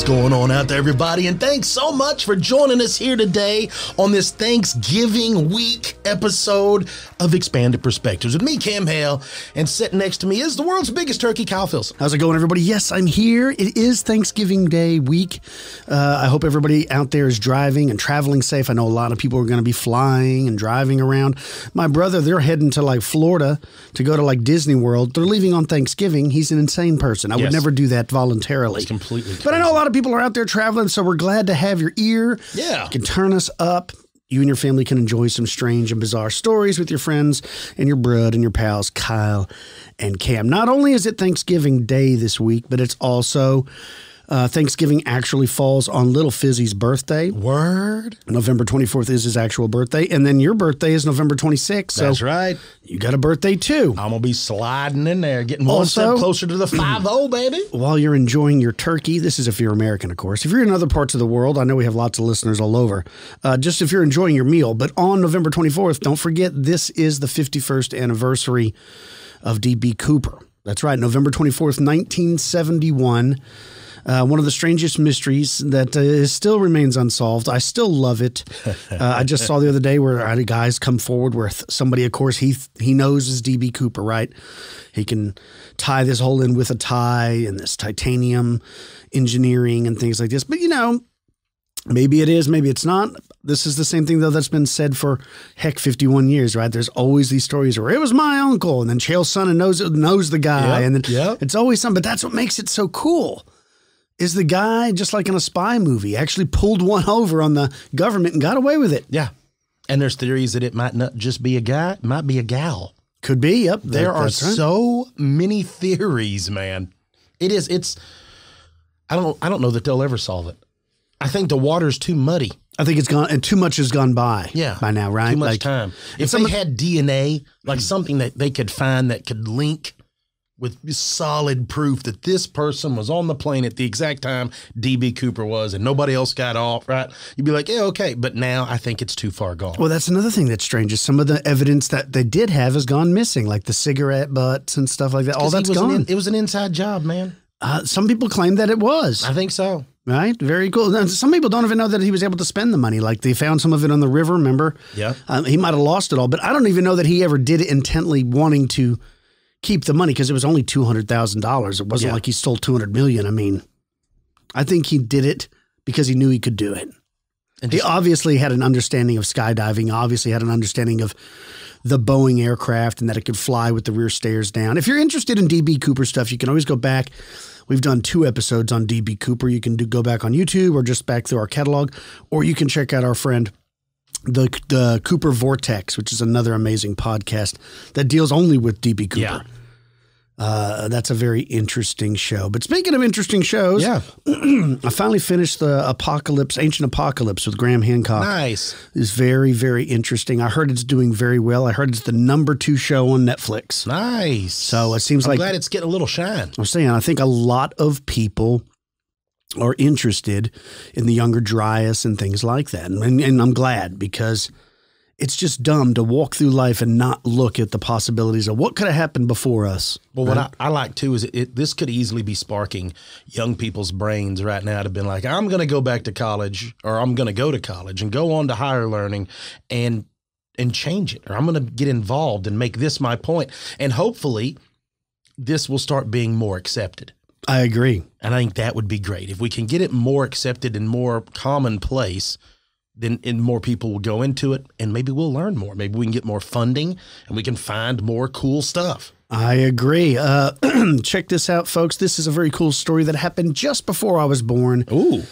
What's going on out there, everybody? And thanks so much for joining us here today on this Thanksgiving week episode of Expanded Perspectives with me, Cam Hale, and sitting next to me is the world's biggest turkey, Kyle Filson. How's it going, everybody? Yes, I'm here. It is Thanksgiving Day week. I hope everybody out there is driving and traveling safe. I know a lot of people are going to be flying and driving around. My brother, they're heading to like Florida to go to like Disney World. They're leaving on Thanksgiving. He's an insane person. I would never do that voluntarily. It's completely crazy. But I know a lot of people are out there traveling, so we're glad to have your ear. Yeah. You can turn us up. You and your family can enjoy some strange and bizarre stories with your friends and your brud and your pals, Kyle and Cam. Not only is it Thanksgiving Day this week, but it's also Thanksgiving actually falls on Little Fizzy's birthday. Word. November 24th is his actual birthday. And then your birthday is November 26th. So that's right. You got a birthday too. I'm going to be sliding in there, getting one step closer to the 5-0, baby. While you're enjoying your turkey, this is if you're American, of course. If you're in other parts of the world, I know we have lots of listeners all over, just if you're enjoying your meal. But on November 24th, don't forget, this is the 51st anniversary of D.B. Cooper. That's right, November 24th, 1971. One of the strangest mysteries that still remains unsolved. I still love it. I just saw the other day where I had guys come forward where somebody, of course, he knows is D.B. Cooper, right? He can tie this whole in with a tie and this titanium engineering and things like this. But, you know, maybe it is, maybe it's not. This is the same thing, though, that's been said for, 51 years, right? There's always these stories where it was my uncle, and then Chael's son and knows the guy. Yep, and then it's always something. But that's what makes it so cool. Is the guy, just like in a spy movie, actually pulled one over on the government and got away with it. Yeah. And there's theories that it might not just be a guy, it might be a gal. Could be, yep. There are so many theories, man. It's I don't know that they'll ever solve it. I think the water's too muddy. I think it's gone, and too much has gone by. Yeah. By now, right? Too much time. If they had DNA, like something that they could find that could link with solid proof that this person was on the plane at the exact time D.B. Cooper was and nobody else got off, right? You'd be like, yeah, okay. But now I think it's too far gone. Well, that's another thing that's strange is some of the evidence that they did have has gone missing, like the cigarette butts and stuff like that. All that's gone. It was an inside job, man. Some people claim that it was. I think so. Right? Very cool. Now, some people don't even know that he was able to spend the money. Like they found some of it on the river, remember? Yeah. He might have lost it all, but I don't even know that he ever did it intently wanting to keep the money because it was only $200,000. It wasn't like he stole $200 million. I mean, I think he did it because he knew he could do it. And he obviously had an understanding of skydiving, obviously had an understanding of the Boeing aircraft and that it could fly with the rear stairs down. If you're interested in D.B. Cooper stuff, you can always go back. We've done 2 episodes on D.B. Cooper. You can go back on YouTube or just back through our catalog, or you can check out our friend the Cooper Vortex, which is another amazing podcast that deals only with D.B. Cooper. Yeah. That's a very interesting show. But speaking of interesting shows, I finally finished the Ancient Apocalypse with Graham Hancock. Nice. It's very, very interesting. I heard it's doing very well. I heard it's the #2 show on Netflix. Nice. So it seems I'm glad it's getting a little shine. I'm saying, I think a lot of people are interested in the younger Dryas and things like that. And I'm glad, because it's just dumb to walk through life and not look at the possibilities of what could have happened before us. Well, what I like, too, is this could easily be sparking young people's brains right now to be like, I'm going to go back to college, or I'm going to go to college and go on to higher learning and change it, or I'm going to get involved and make this my point. And hopefully this will start being more accepted. I agree. And I think that would be great. If we can get it more accepted and more commonplace, then more people will go into it, and maybe we'll learn more. Maybe we can get more funding and we can find more cool stuff. I agree. Check this out, folks. This is a very cool story that happened just before I was born. Ooh.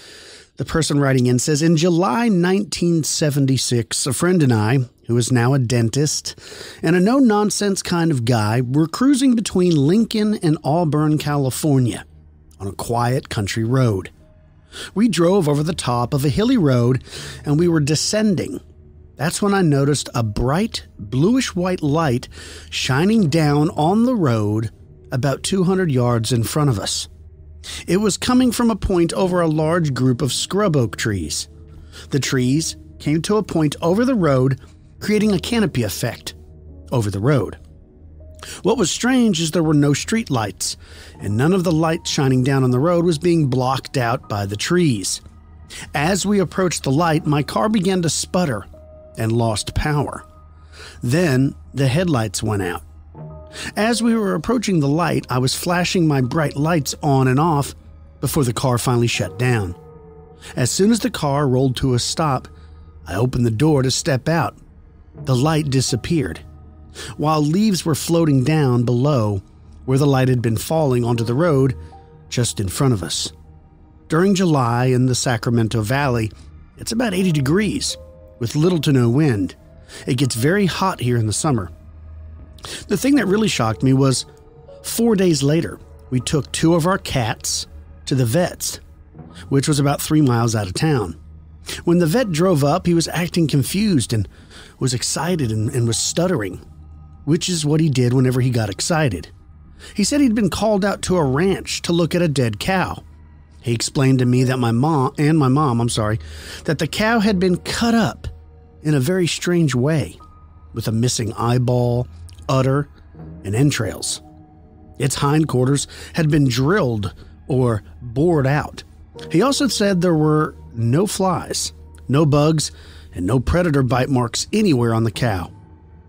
The person writing in says, in July 1976, a friend and I, who is now a dentist and a no-nonsense kind of guy, were cruising between Lincoln and Auburn, California, on a quiet country road. We drove over the top of a hilly road, and we were descending. That's when I noticed a bright, bluish-white light shining down on the road about 200 yards in front of us. It was coming from a point over a large group of scrub oak trees. The trees came to a point over the road, creating a canopy effect over the road. What was strange is there were no street lights, and none of the light shining down on the road was being blocked out by the trees. As we approached the light, my car began to sputter and lost power. Then the headlights went out. As we were approaching the light, I was flashing my bright lights on and off before the car finally shut down. As soon as the car rolled to a stop, I opened the door to step out. The light disappeared, while leaves were floating down below where the light had been falling onto the road just in front of us. During July in the Sacramento Valley, it's about 80 degrees with little to no wind. It gets very hot here in the summer. The thing that really shocked me was 4 days later, we took 2 of our cats to the vet's, which was about 3 miles out of town. When the vet drove up, he was acting confused and was excited and was stuttering, which is what he did whenever he got excited. He said he'd been called out to a ranch to look at a dead cow. He explained to me that my mom, that the cow had been cut up in a very strange way, with a missing eyeball, udder, and entrails. Its hindquarters had been drilled or bored out. He also said there were no flies, no bugs, and no predator bite marks anywhere on the cow.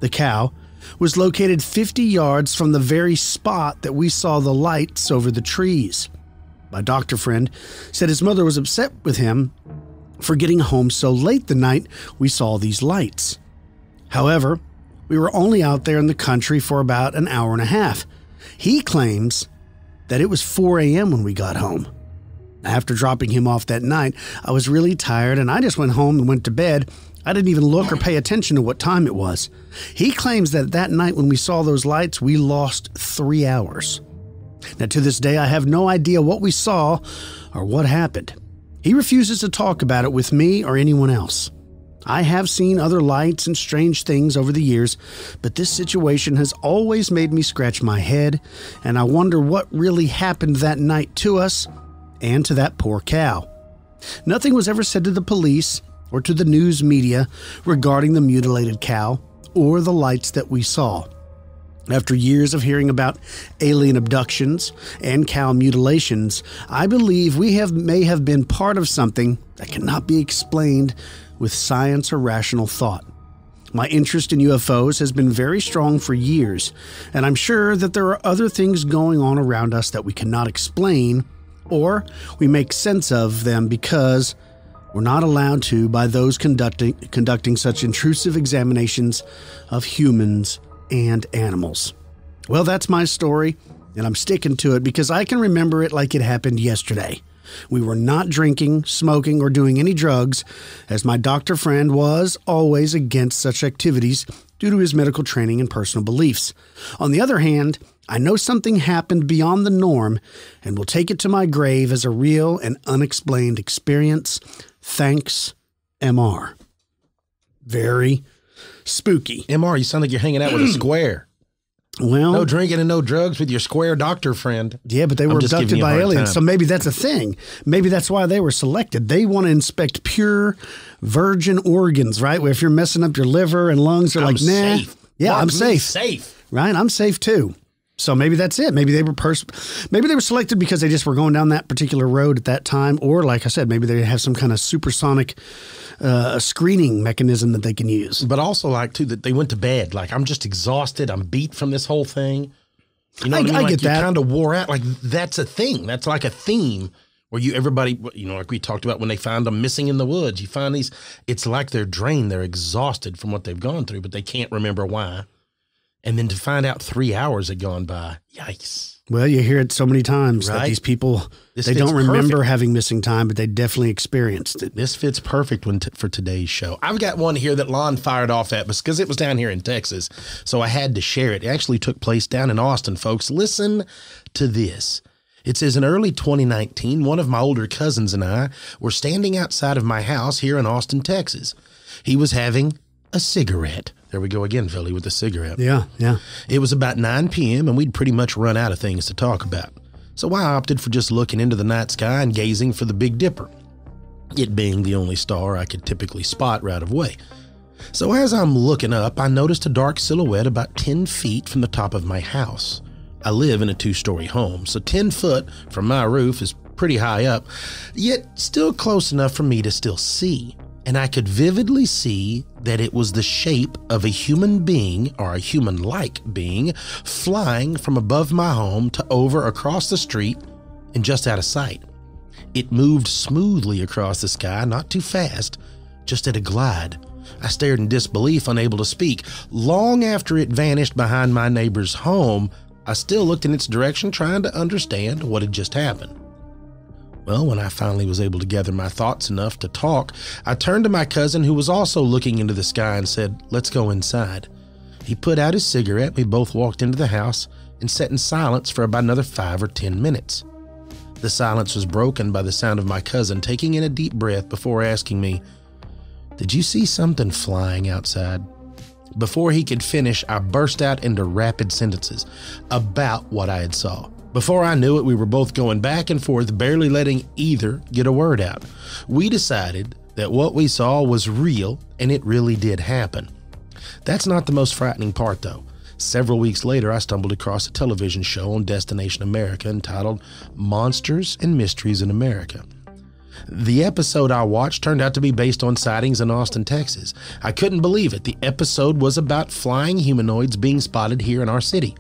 The cow was located 50 yards from the very spot that we saw the lights over the trees. My doctor friend said his mother was upset with him for getting home so late the night we saw these lights. However, we were only out there in the country for about an hour and a half. He claims that it was 4 a.m. when we got home. After dropping him off that night, I was really tired and I just went home and went to bed. I didn't even look or pay attention to what time it was. He claims that that night when we saw those lights, we lost 3 hours. Now, to this day, I have no idea what we saw or what happened. He refuses to talk about it with me or anyone else. I have seen other lights and strange things over the years, but this situation has always made me scratch my head, and I wonder what really happened that night to us and to that poor cow. Nothing was ever said to the police or to the news media regarding the mutilated cow or the lights that we saw. After years of hearing about alien abductions and cow mutilations, I believe we may have been part of something that cannot be explained with science or rational thought. My interest in UFOs has been very strong for years, and I'm sure that there are other things going on around us that we cannot explain, or we make sense of them because we're not allowed to by those conducting such intrusive examinations of humans and animals. Well, that's my story, and I'm sticking to it because I can remember it like it happened yesterday. We were not drinking, smoking, or doing any drugs, as my doctor friend was always against such activities due to his medical training and personal beliefs. On the other hand, I know something happened beyond the norm and will take it to my grave as a real and unexplained experience. Thanks, MR. Very spooky. MR, you sound like you're hanging out with a square. Well, no drinking and no drugs with your square doctor friend. Yeah, but they were abducted by aliens, so maybe that's a thing. Maybe that's why they were selected. They want to inspect pure virgin organs, right? Where if you're messing up your liver and lungs, they're like, nah. Safe. Yeah, I'm safe. Safe. Right? I'm safe too. So maybe that's it. Maybe they were selected because they just were going down that particular road at that time, or like I said, maybe they have some kind of supersonic screening mechanism that they can use. But also, like, too, that they went to bed. Like, I'm just exhausted. I'm beat from this whole thing. You know what I mean? I like, get that. You kind of wore out. Like, that's a thing. That's like a theme where everybody, like we talked about when they find them missing in the woods. You find these, it's like they're drained. They're exhausted from what they've gone through, but they can't remember why. And then to find out 3 hours had gone by. Yikes. Well, you hear it so many times that these people, they don't remember having missing time, but they definitely experienced it. This fits perfect for today's show. I've got one here that Lon fired off at us because it was down here in Texas, so I had to share it. It actually took place down in Austin, folks. Listen to this. It says, in early 2019, one of my older cousins and I were standing outside of my house here in Austin, Texas. He was having a cigarette. There we go again, Philly, with the cigarette. Yeah, yeah. It was about 9 p.m., and we'd pretty much run out of things to talk about. So I opted for just looking into the night sky and gazing for the Big Dipper, it being the only star I could typically spot right away. So as I'm looking up, I noticed a dark silhouette about 10 feet from the top of my house. I live in a 2-story home, so 10 foot from my roof is pretty high up, yet still close enough for me to still see. And I could vividly see that it was the shape of a human being, or a human-like being, flying from above my home to over across the street and just out of sight. It moved smoothly across the sky, not too fast, just at a glide. I stared in disbelief, unable to speak. Long after it vanished behind my neighbor's home, I still looked in its direction, trying to understand what had just happened. Well, when I finally was able to gather my thoughts enough to talk, I turned to my cousin, who was also looking into the sky, and said, "Let's go inside." He put out his cigarette. We both walked into the house and sat in silence for about another 5 or 10 minutes. The silence was broken by the sound of my cousin taking in a deep breath before asking me, "Did you see something flying outside?" Before he could finish, I burst out into rapid sentences about what I had saw. Before I knew it, we were both going back and forth, barely letting either get a word out. We decided that what we saw was real, and it really did happen. That's not the most frightening part, though. Several weeks later, I stumbled across a television show on Destination America entitled Monsters and Mysteries in America. The episode I watched turned out to be based on sightings in Austin, Texas. I couldn't believe it. The episode was about flying humanoids being spotted here in our city.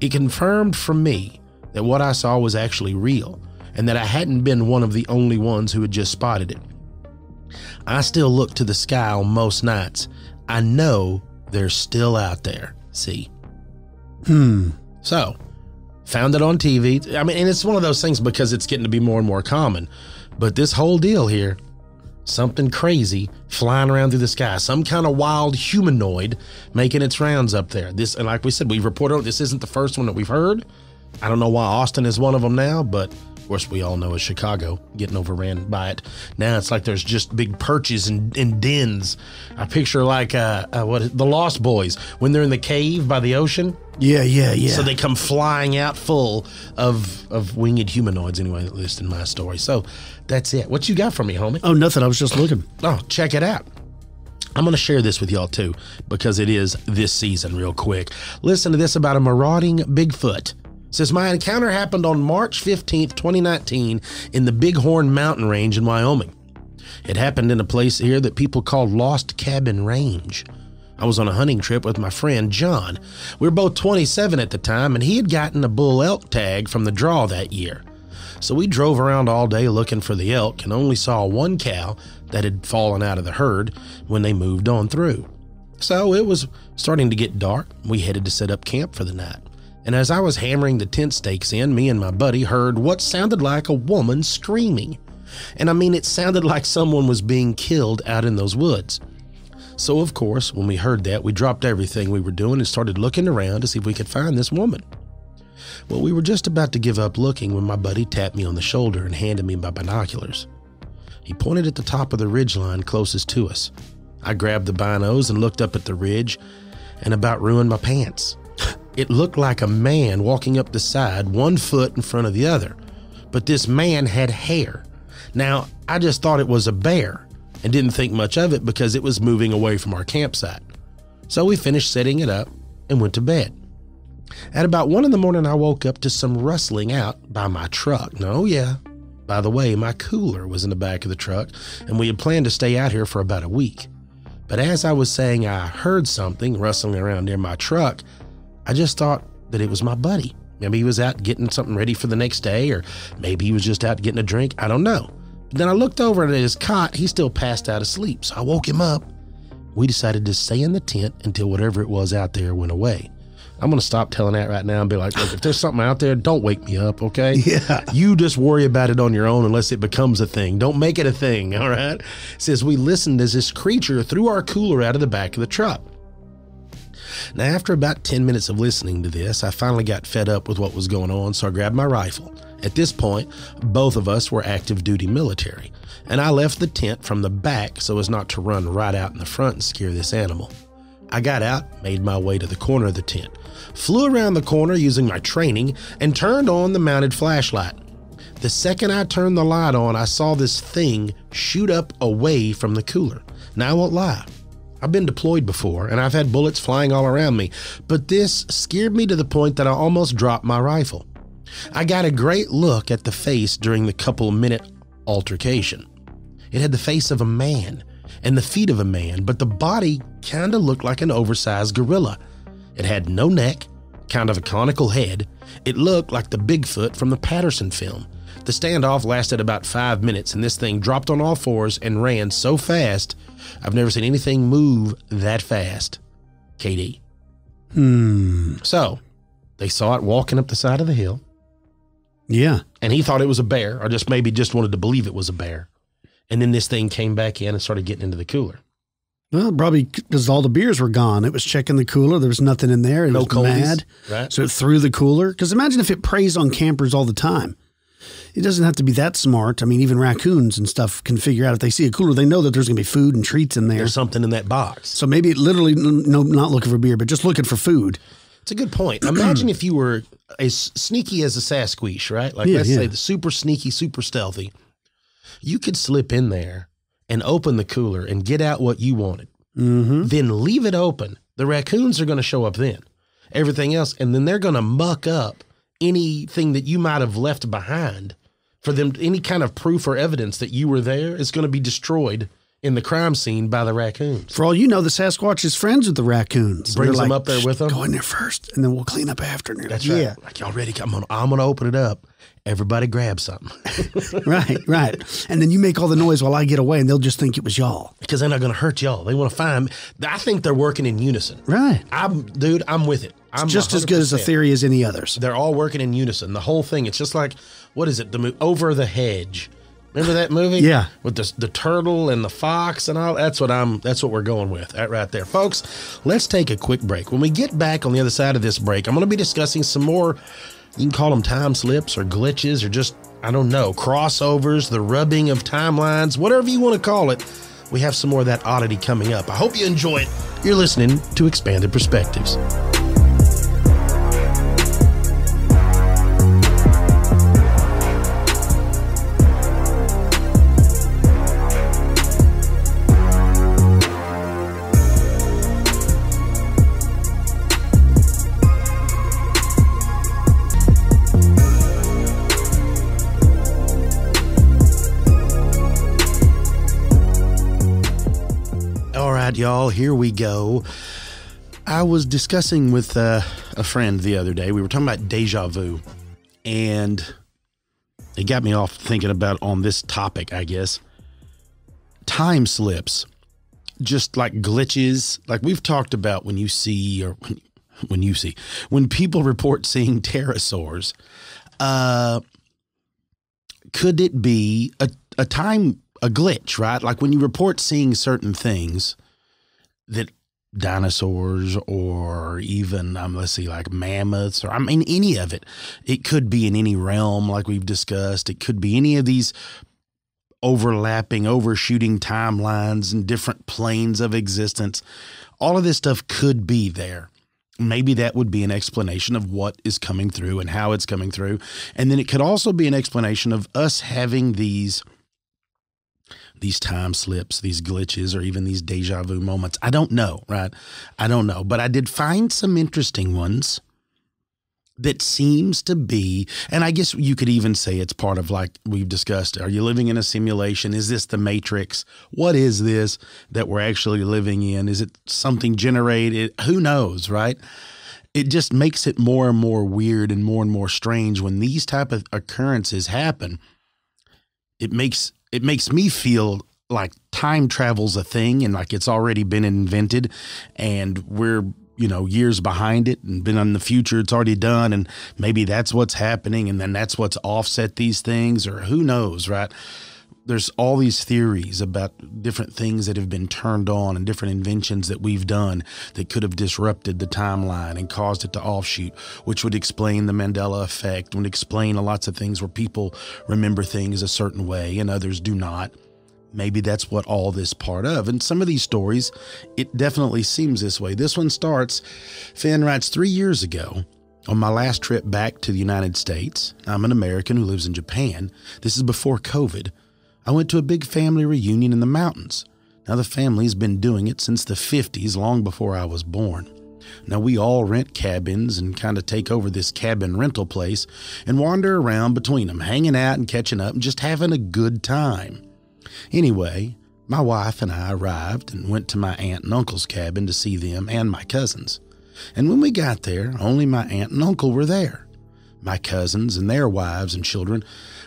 It confirmed for me that what I saw was actually real, and that I hadn't been one of the only ones who had just spotted it. I still look to the sky on most nights. I know they're still out there. See? So, found it on TV. I mean, and it's one of those things because it's getting to be more and more common. But this whole deal here, something crazy flying around through the sky, some kind of wild humanoid making its rounds up there. This, and like we said, we've reported on, this isn't the first one that we've heard. I don't know why Austin is one of them now, but of course we all know it's Chicago getting overran by it. Now it's like there's just big perches and dens. I picture like the Lost Boys when they're in the cave by the ocean. Yeah. So they come flying out full of winged humanoids, anyway, at least in my story. So that's it. What you got for me, homie? Oh, nothing. I was just looking. Oh, check it out. I'm going to share this with y'all too, because it is this season real quick. Listen to this about a marauding Bigfoot. It says, my encounter happened on March 15th, 2019 in the Bighorn Mountain Range in Wyoming. It happened in a place here that people call Lost Cabin Range. I was on a hunting trip with my friend John. We were both 27 at the time, and he had gotten a bull elk tag from the draw that year. So we drove around all day looking for the elk and only saw one cow that had fallen out of the herd when they moved on through. So it was starting to get dark. We headed to set up camp for the night. And as I was hammering the tent stakes in, me and my buddy heard what sounded like a woman screaming. And I mean, it sounded like someone was being killed out in those woods. So of course, when we heard that, we dropped everything we were doing and started looking around to see if we could find this woman. Well, we were just about to give up looking when my buddy tapped me on the shoulder and handed me my binoculars. He pointed at the top of the ridgeline closest to us. I grabbed the binos and looked up at the ridge and about ruined my pants. It looked like a man walking up the side, 1 foot in front of the other. But this man had hair. Now, I just thought it was a bear and didn't think much of it because it was moving away from our campsite. So we finished setting it up and went to bed. At about 1 a.m, I woke up to some rustling out by my truck. No, yeah. By the way, my cooler was in the back of the truck, and we had planned to stay out here for about a week. But as I was saying I heard something rustling around near my truck, I just thought that it was my buddy. Maybe he was out getting something ready for the next day, or maybe he was just out getting a drink. I don't know. But then I looked over at his cot. He still passed out asleep, so I woke him up. We decided to stay in the tent until whatever it was out there went away. I'm going to stop telling that right now and be like, look, if there's something out there, don't wake me up, okay? Yeah. You just worry about it on your own unless it becomes a thing. Don't make it a thing, all right? It says we listened as this creature threw our cooler out of the back of the truck. Now, after about 10 minutes of listening to this, I finally got fed up with what was going on, so I grabbed my rifle. At this point, both of us were active duty military, and I left the tent from the back so as not to run right out in the front and scare this animal. I got out, made my way to the corner of the tent, flew around the corner using my training, and turned on the mounted flashlight. The second I turned the light on, I saw this thing shoot up away from the cooler. Now, I won't lie, I've been deployed before, and I've had bullets flying all around me, but this scared me to the point that I almost dropped my rifle. I got a great look at the face during the couple-minute altercation. It had the face of a man and the feet of a man, but the body kind of looked like an oversized gorilla. It had no neck, kind of a conical head. It looked like the Bigfoot from the Patterson film. The standoff lasted about 5 minutes, and this thing dropped on all fours and ran so fast, I've never seen anything move that fast. KD. So, they saw it walking up the side of the hill. Yeah. And he thought it was a bear, or just wanted to believe it was a bear. And then this thing came back in and started getting into the cooler. Well, probably because all the beers were gone. It was checking the cooler. There was nothing in there. It was mad. Right. So it threw the cooler. Because imagine if it preys on campers all the time. It doesn't have to be that smart. I mean, even raccoons and stuff can figure out if they see a cooler, they know that there's going to be food and treats in there. There's something in that box. So maybe it literally, no, not looking for beer, but just looking for food. It's a good point. Imagine if you were as sneaky as a Sasquatch, right? Like, let's say the super sneaky, super stealthy. You could slip in there and open the cooler and get out what you wanted. Then leave it open. The raccoons are going to show up then. Everything else, and then they're going to muck up anything that you might have left behind for them. Any kind of proof or evidence that you were there is going to be destroyed in the crime scene by the raccoons. For all you know, the Sasquatch is friends with the raccoons. Brings them up there with them. Go in there first, and then we'll clean up after. And that's right. Yeah. Like, y'all ready? I'm gonna open it up. Everybody grab something. Right. And then you make all the noise while I get away, and they'll just think it was y'all. Because they're not going to hurt y'all. They want to find. I think they're working in unison. Right. I'm with it. It's just 100%. As good as a theory as any others. They're all working in unison. The whole thing. It's just like, what is it? The movie Over the Hedge. Remember that movie? Yeah. With the turtle and the fox and all. That's what we're going with. That right there. Folks, let's take a quick break. When we get back on the other side of this break, I'm going to be discussing some more, you can call them time slips or glitches or just, I don't know, crossovers, the rubbing of timelines, whatever you want to call it. We have some more of that oddity coming up. I hope you enjoy it. You're listening to Expanded Perspectives. Y'all, here we go. I was discussing with a friend the other day. We were talking about deja vu, and it got me off thinking about on this topic, I guess. Time slips, just like glitches, like we've talked about when people report seeing pterosaurs. Could it be a glitch, right? Like when you report seeing certain things, that dinosaurs or even, let's see, like mammoths or, any of it. It could be in any realm like we've discussed. It could be any of these overlapping, overshooting timelines and different planes of existence. All of this stuff could be there. Maybe that would be an explanation of what is coming through and how it's coming through. And then it could also be an explanation of us having these time slips, these glitches, or even these deja vu moments. I don't know, right? I don't know. But I did find some interesting ones that seems to be, and I guess you could even say it's part of, like we've discussed, are you living in a simulation? Is this the Matrix? What is this that we're actually living in? Is it something generated? Who knows, right? It just makes it more and more weird and more strange when these type of occurrences happen. It makes me feel like time travel's a thing and like it's already been invented and we're, years behind it and been in the future. It's already done. And maybe that's what's happening. And then that's what's offset these things, or who knows, right? There's all these theories about different things that have been turned on and different inventions that we've done that could have disrupted the timeline and caused it to offshoot, which would explain the Mandela effect, would explain lots of things where people remember things a certain way and others do not. Maybe that's what all this part of. And some of these stories, it definitely seems this way. This one starts, Finn writes, 3 years ago, on my last trip back to the United States, I'm an American who lives in Japan. This is before COVID. I went to a big family reunion in the mountains. Now, the family's been doing it since the 50s, long before I was born. Now, we all rent cabins and kind of take over this cabin rental place and wander around between them, hanging out and catching up and just having a good time. Anyway, my wife and I arrived and went to my aunt and uncle's cabin to see them and my cousins. And when we got there, only my aunt and uncle were there. My cousins and their wives and children,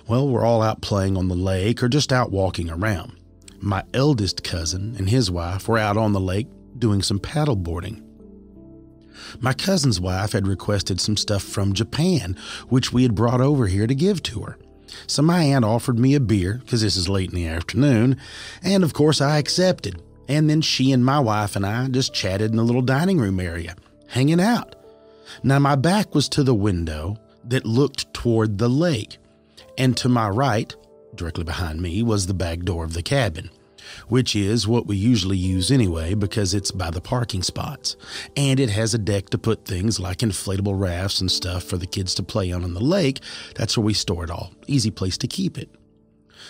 well, were all out playing on the lake or just out walking around. My eldest cousin and his wife were out on the lake doing some paddle boarding. My cousin's wife had requested some stuff from Japan, which we had brought over here to give to her. So my aunt offered me a beer, because this is late in the afternoon, and of course I accepted. And then she and my wife and I just chatted in the little dining room area, hanging out. Now my back was to the window that looked toward the lake, and to my right, directly behind me, was the back door of the cabin, which is what we usually use anyway because it's by the parking spots, and it has a deck to put things like inflatable rafts and stuff for the kids to play on in the lake. That's where we store it all. Easy place to keep it.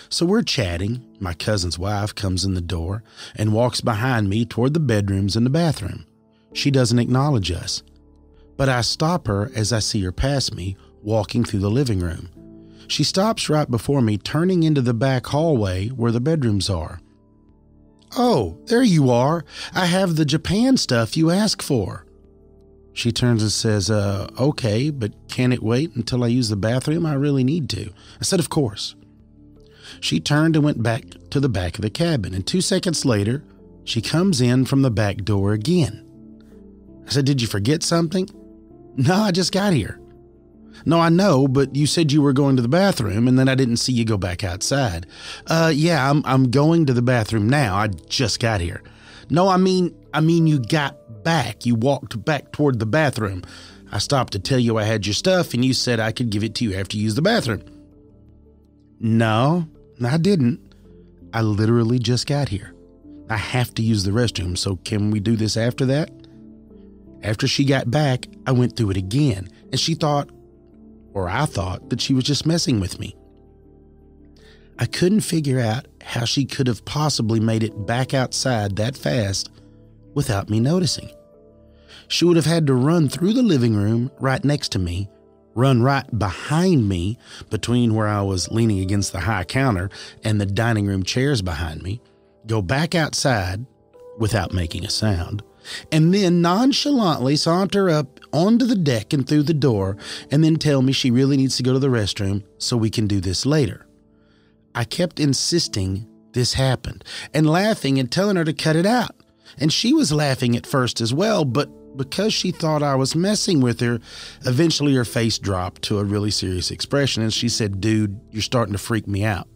So we're chatting. My cousin's wife comes in the door and walks behind me toward the bedrooms and the bathroom. She doesn't acknowledge us, but I stop her as I see her pass me, walking through the living room. She stops right before me, turning into the back hallway where the bedrooms are. "Oh, there you are. I have the Japan stuff you asked for." She turns and says, "Okay, but can it wait until I use the bathroom? I really need to." I said, "Of course." She turned and went back to the back of the cabin, and 2 seconds later, she comes in from the back door again. I said, "Did you forget something?" "No, I just got here." "No, I know, but you said you were going to the bathroom, and then I didn't see you go back outside." Yeah, I'm going to the bathroom now. I just got here." "No, I mean you got back. You walked back toward the bathroom. I stopped to tell you I had your stuff, and you said I could give it to you after you use the bathroom." "No, I didn't. I literally just got here. I have to use the restroom, so can we do this after that?" After she got back, I went through it again, and I thought that she was just messing with me. I couldn't figure out how she could have possibly made it back outside that fast without me noticing. She would have had to run through the living room right next to me, run right behind me between where I was leaning against the high counter and the dining room chairs behind me, go back outside without making a sound, and then nonchalantly saunter up onto the deck and through the door, and then tell me she really needs to go to the restroom so we can do this later. I kept insisting this happened and laughing and telling her to cut it out. And she was laughing at first as well, but because she thought I was messing with her, eventually her face dropped to a really serious expression and she said, "Dude, you're starting to freak me out.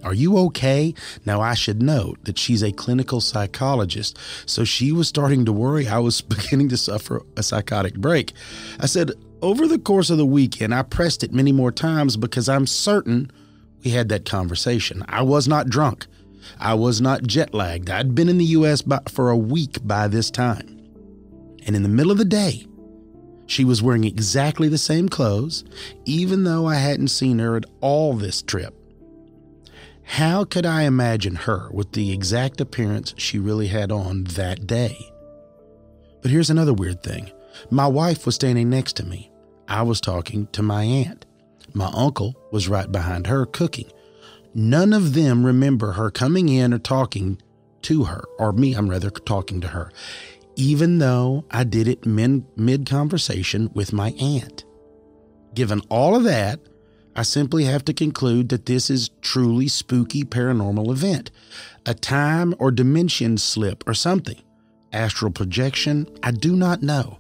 Are you okay?" Now, I should note that she's a clinical psychologist, so she was starting to worry I was beginning to suffer a psychotic break. I said, "Over the course of the weekend, I pressed it many more times because I'm certain we had that conversation. I was not drunk. I was not jet lagged. I'd been in the U.S. for a week by this time. And in the middle of the day, she was wearing exactly the same clothes, even though I hadn't seen her at all this trip. How could I imagine her with the exact appearance she really had on that day?" But here's another weird thing. My wife was standing next to me. I was talking to my aunt. My uncle was right behind her cooking. None of them remember her coming in or talking to her, or me, I'm rather talking to her, even though I did it mid-conversation with my aunt. Given all of that, I simply have to conclude that this is truly spooky paranormal event, a time or dimension slip or something. Astral projection, I do not know.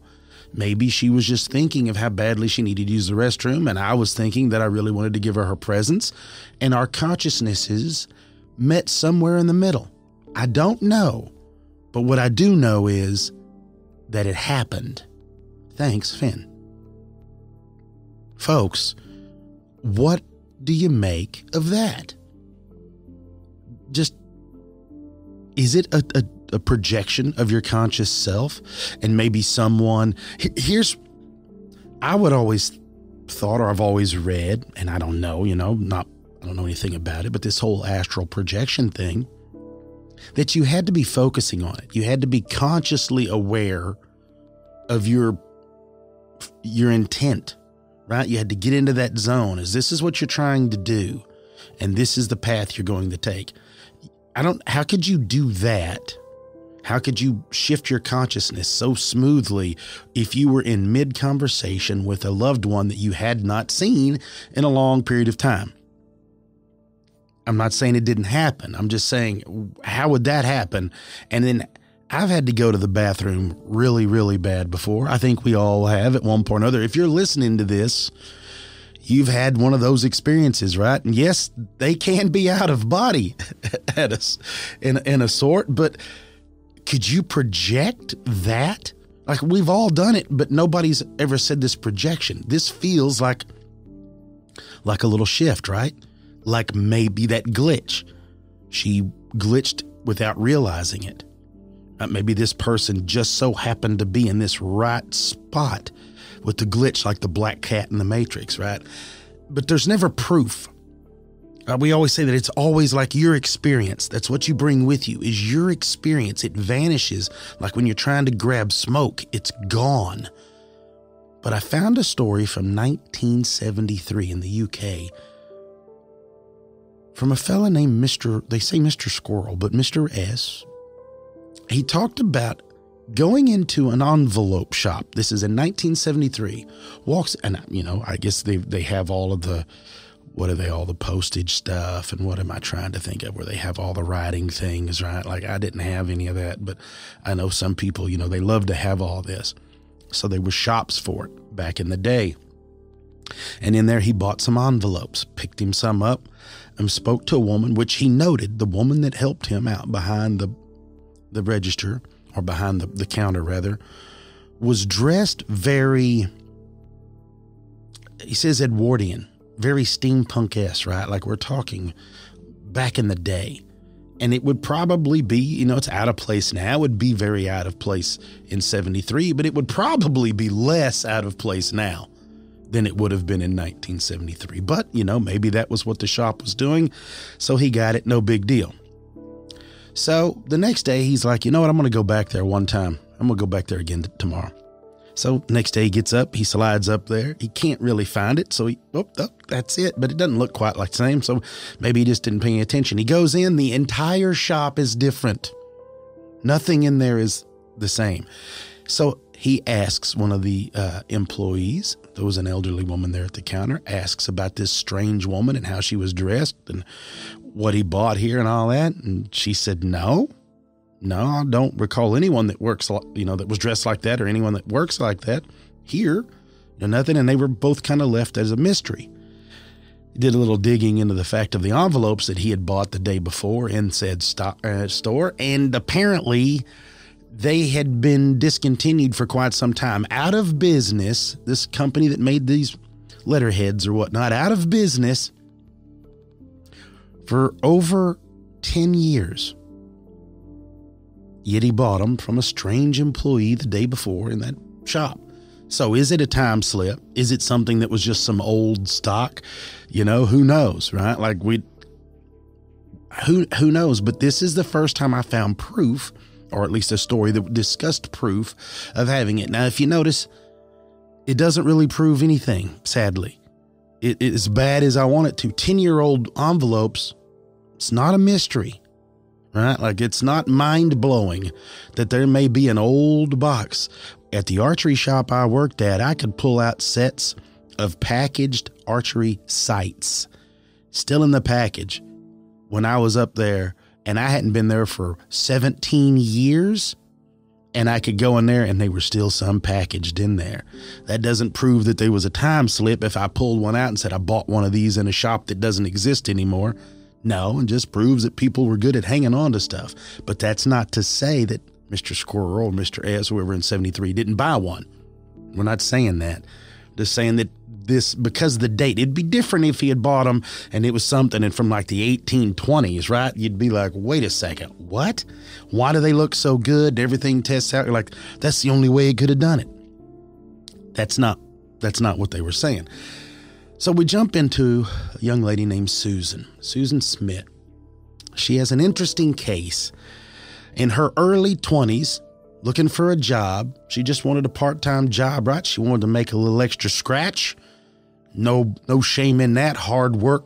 Maybe she was just thinking of how badly she needed to use the restroom, and I was thinking that I really wanted to give her presence, and our consciousnesses met somewhere in the middle. I don't know, but what I do know is that it happened. Thanks, Finn. Folks, what do you make of that? Just, is it a projection of your conscious self? And maybe someone, I would always thought, or I've always read, and I don't know, I don't know anything about it, but this whole astral projection thing, that you had to be focusing on it. You had to be consciously aware of your intent, right? You had to get into that zone as this is what you're trying to do. And this is the path you're going to take. How could you do that? How could you shift your consciousness so smoothly if you were in mid-conversation with a loved one that you had not seen in a long period of time? I'm not saying it didn't happen. I'm just saying, how would that happen? And then I've had to go to the bathroom really, really bad before. I think we all have at one point or another. If you're listening to this, you've had one of those experiences, right? And yes, they can be out of body in a sort, but could you project that? Like, we've all done it, but nobody's ever said this projection. This feels like a little shift, right? Like maybe that glitch. She glitched without realizing it. Maybe this person just so happened to be in this right spot with the glitch, like the black cat in the Matrix, right? But there's never proof. We always say that it's always like your experience. That's what you bring with you, is your experience. It vanishes like when you're trying to grab smoke. It's gone. But I found a story from 1973 in the UK from a fella named they say Mr. Squirrel, but Mr. S. He talked about going into an envelope shop. This is in 1973. Walks, and I guess they have all of the, all the postage stuff, and what am I trying to think of, where they have all the writing things, right? Like, I didn't have any of that, but I know some people, they love to have all this. So there were shops for it back in the day. And in there, he bought some envelopes, picked him some up, and spoke to a woman, which he noted, the woman that helped him out behind the register, or behind the counter rather, was dressed very, he says Edwardian, very steampunk-esque, right? Like we're talking back in the day. And it would probably be, it's out of place now. It would be very out of place in 73, but it would probably be less out of place now than it would have been in 1973. But, maybe that was what the shop was doing. So he got it, no big deal. So the next day he's like, you know what? I'm going to go back there one time. I'm going to go back there again tomorrow. So next day he gets up, he slides up there. He can't really find it. So that's it. But it doesn't look quite like the same. So maybe he just didn't pay attention. He goes in, the entire shop is different. Nothing in there is the same. So he asks one of the employees, there was an elderly woman there at the counter, asks about this strange woman and how she was dressed and what he bought here and all that. And she said, no, I don't recall anyone that works, that was dressed like that, or anyone that works like that here, nothing. And they were both kind of left as a mystery. He did a little digging into the fact of the envelopes that he had bought the day before in said store. And apparently they had been discontinued for quite some time, out of business. This company that made these letterheads or whatnot, out of business for over 10 years. Yet he bought them from a strange employee the day before in that shop. So is it a time slip? Is it something that was just some old stock? Who knows, right? Like who knows? But this is the first time I found proof, or at least a story that discussed proof of having it. Now, if you notice, it doesn't really prove anything, sadly. It as bad as I want it to. 10-year-old envelopes, it's not a mystery, right? Like, it's not mind-blowing that there may be an old box. At the archery shop I worked at, I could pull out sets of packaged archery sights, still in the package, when I was up there, and I hadn't been there for 17 years, and I could go in there and they were still some packaged in there. That doesn't prove that there was a time slip if I pulled one out and said I bought one of these in a shop that doesn't exist anymore. No, it just proves that people were good at hanging on to stuff. But that's not to say that Mr. Squirrel or Mr. S, whoever in 73, didn't buy one. We're not saying that. Just saying that this, because of the date, it'd be different if he had bought them and it was something and from like the 1820s, right? You'd be like, wait a second, what? Why do they look so good? Everything tests out. You're like, that's the only way he could have done it. That's not what they were saying. So we jump into a young lady named Susan Smith. She has an interesting case. In her early 20s, looking for a job. She just wanted a part-time job, right? She wanted to make a little extra scratch. No shame in that. Hard work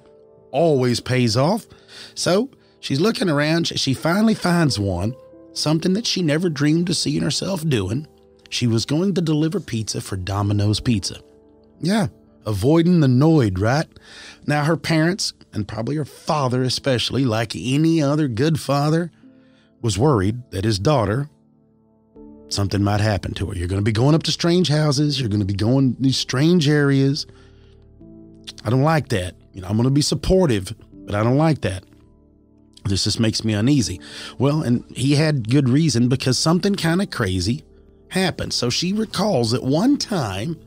always pays off. So she's looking around. She finally finds one, something that she never dreamed of seeing herself doing. She was going to deliver pizza for Domino's Pizza. Yeah, avoiding the noid, right? Now, her parents, and probably her father especially, like any other good father, was worried that his daughter, something might happen to her. You're going to be going up to strange houses. You're going to be going to these strange areas. I don't like that. I'm going to be supportive, but I don't like that. This just makes me uneasy. Well, and he had good reason, because something kind of crazy happened. So she recalls that one time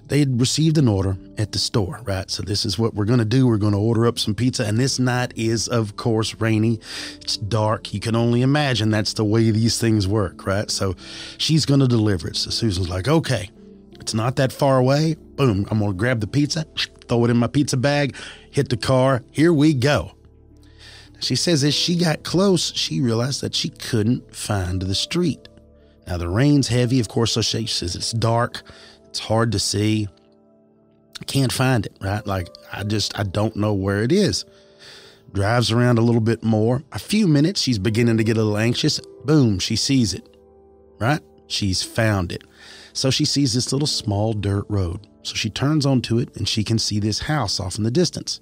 they had received an order at the store, right? So this is what we're going to do. We're going to order up some pizza. And this night is, of course, rainy. It's dark. You can only imagine that's the way these things work, right? So she's going to deliver it. So Susan's like, okay, it's not that far away. Boom, I'm going to grab the pizza, throw it in my pizza bag, hit the car. Here we go. She says as she got close, she realized that she couldn't find the street. Now, the rain's heavy, of course, so she says it's dark. It's hard to see. I can't find it, right? Like, I don't know where it is. Drives around a little bit more. A few minutes, she's beginning to get a little anxious. Boom, she sees it, right? She's found it. So she sees this little small dirt road. So she turns onto it, and she can see this house off in the distance.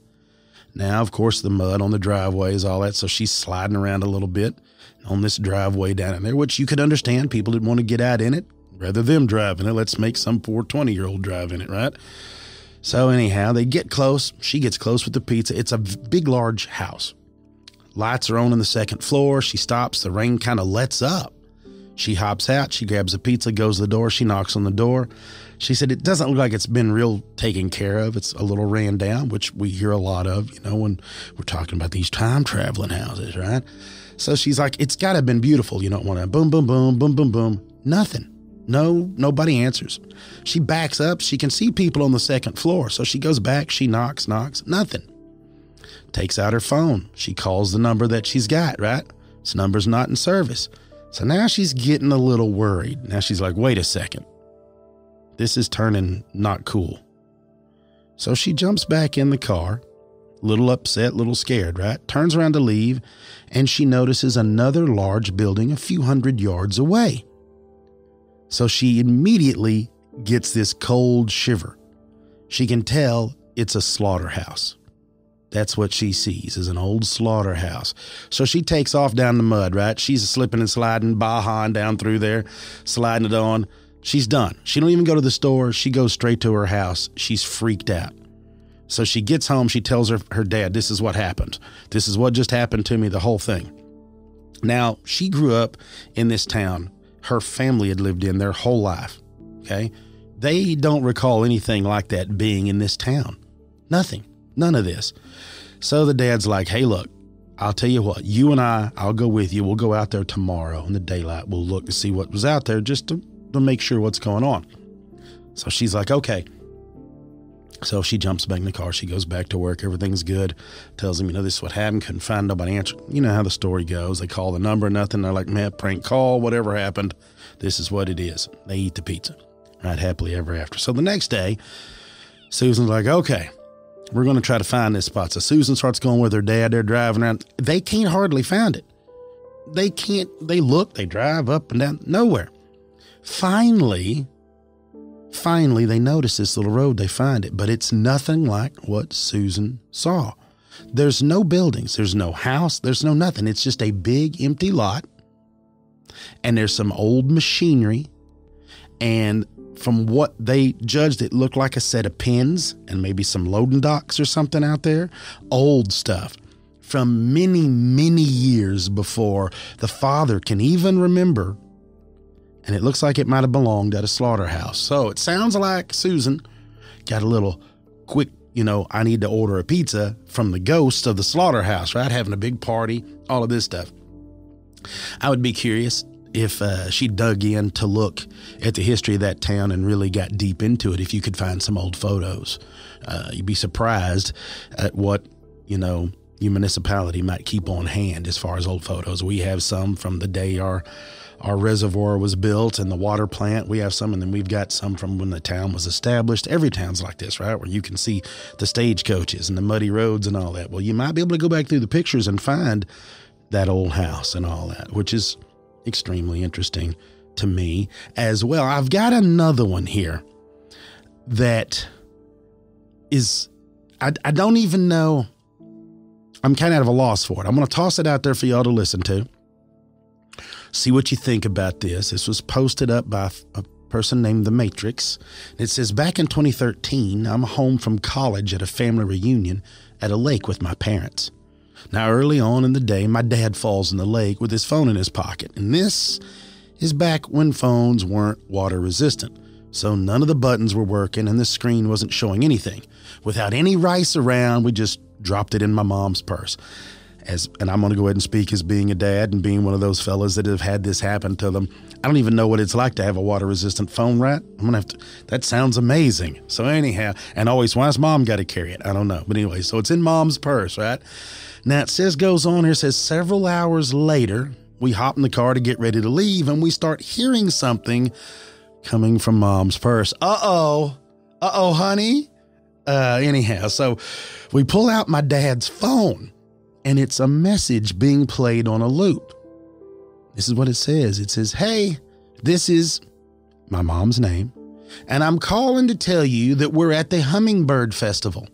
Now, of course, the mud on the driveways, all that. So she's sliding around a little bit on this driveway down in there, which you could understand. People didn't want to get out in it. Rather them driving it, let's make some poor 20-year-old drive in it, right? So anyhow, they get close. She gets close with the pizza. It's a big, large house. Lights are on the second floor. She stops. The rain kind of lets up. She hops out. She grabs a pizza, goes to the door. She knocks on the door. She said it doesn't look like it's been real taken care of. It's a little ran down, which we hear a lot of, when we're talking about these time-traveling houses, right? So she's like, it's got to have been beautiful. You don't want to boom, boom, boom, boom, boom, boom. Nothing. Nobody answers. She backs up. She can see people on the second floor. So she goes back. She knocks, nothing. Takes out her phone. She calls the number that she's got, right? This number's not in service. So now she's getting a little worried. Now she's like, wait a second. This is turning not cool. So she jumps back in the car, little upset, little scared, right? Turns around to leave, and she notices another large building a few hundred yards away. So she immediately gets this cold shiver. She can tell it's a slaughterhouse. That's what she sees, is an old slaughterhouse. So she takes off down the mud, right? She's slipping and sliding, bahaing down through there, sliding it on. She's done. She don't even go to the store. She goes straight to her house. She's freaked out. So she gets home. She tells her dad, this is what happened. This is what just happened to me, the whole thing. Now, she grew up in this town her family had lived in their whole life, okay? They don't recall anything like that being in this town. Nothing. None of this. So the dad's like, hey, look, I'll tell you what, you and I'll go with you. We'll go out there tomorrow in the daylight. We'll look to see what was out there just to make sure what's going on. So she's like, okay. So she jumps back in the car. She goes back to work. Everything's good. Tells him, this is what happened. Couldn't find nobody answer. You know how the story goes. They call the number, nothing. They're like, man, prank call, whatever happened. This is what it is. They eat the pizza. Right, happily ever after. So the next day, Susan's like, okay, we're going to try to find this spot. So Susan starts going with her dad. They're driving around. They can't hardly find it. They can't. They look. They drive up and down. Nowhere. Finally, they notice this little road. They find it, but it's nothing like what Susan saw. There's no buildings. There's no house. There's no nothing. It's just a big empty lot. And there's some old machinery. And from what they judged, it looked like a set of pins and maybe some loading docks or something out there. Old stuff from many, many years before the father can even remember. And it looks like it might have belonged at a slaughterhouse. So it sounds like Susan got a little quick, I need to order a pizza from the ghost of the slaughterhouse, right? Having a big party, all of this stuff. I would be curious if she dug in to look at the history of that town and really got deep into it, if you could find some old photos. You'd be surprised at what, your municipality might keep on hand as far as old photos. We have some from the day our reservoir was built and the water plant. We have some, and then we've got some from when the town was established. Every town's like this, right? Where you can see the stagecoaches and the muddy roads and all that. Well, you might be able to go back through the pictures and find that old house and all that, which is extremely interesting to me as well. I've got another one here that is, I don't even know. I'm kind of at a loss for it. I'm going to toss it out there for y'all to listen to. See what you think about this. This was posted up by a person named The Matrix. It says, back in 2013, I'm home from college at a family reunion at a lake with my parents. Now, early on in the day, my dad falls in the lake with his phone in his pocket. And this is back when phones weren't water resistant. So none of the buttons were working and the screen wasn't showing anything. Without any rice around, we just dropped it in my mom's purse. And I'm going to go ahead and speak as being a dad and being one of those fellas that have had this happen to them. I don't even know what it's like to have a water-resistant phone, right? I'm going to have to, that sounds amazing. So anyhow, and always, why's mom got to carry it? I don't know. But anyway, so it's in mom's purse, right? Now it goes on here, says several hours later, we hop in the car to get ready to leave and we start hearing something coming from mom's purse. Uh-oh, honey. Anyhow, so we pull out my dad's phone. And it's a message being played on a loop. This is what it says. It says, hey, this is my mom's name, and I'm calling to tell you that we're at the Hummingbird Festival.